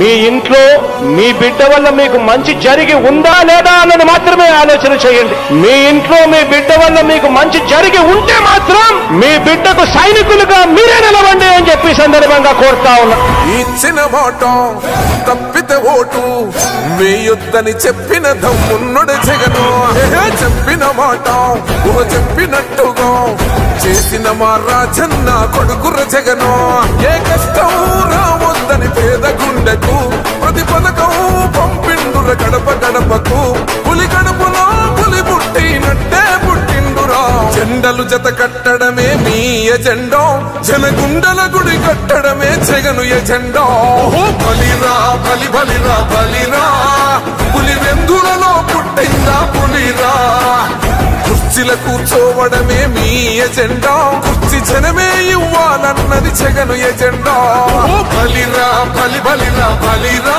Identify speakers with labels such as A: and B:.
A: మీ ఇంట్లో మీ బిడ్డ వల్ల మీకు మంచి జరిగి ఉందా లేదా అన్నది మాత్రమే ఆలోచన చేయండి. మీ ఇంట్లో మీ బిడ్డ వల్ల మీకు మంచి జరిగి ఉంటే మాత్రం మీ బిడ్డకు సైనికులుగా మీరే నిలవండి అని చెప్పి సందర్భంగా కోరుతా ఉన్నా.
B: ఇచ్చిన మాట తప్పితే ఓటు వేయొద్దని చెప్పిన దమ్మున్నడు జగను. చెప్పిన మాట చెప్పినట్టుగా చేసిన మా రాజన్న కొడుకుర జగను. ఏ కష్టం రావద్దని పేద గుండెకు ప్రతి పథకం పంపిండుర గడప గడపకు. పులి గడపలో పులి పుట్టినట్టే పుట్టిండురా. జెండలు జత కట్టడమే మీ ఎజెండా, జనగుండల గుడి కట్టడమే జగను ఎజెండా. బలిరా బలి బలిరా బలిరా, పులి వెందులలో పుట్టిందా పులిరా. కుర్చీల కూర్చోవడమే మీ ఎజెండా, కుర్చీ జనమే ఇవ్వాలన్నది జగను ఎజెండా. బలిరా బలి బలిరా బలిరా,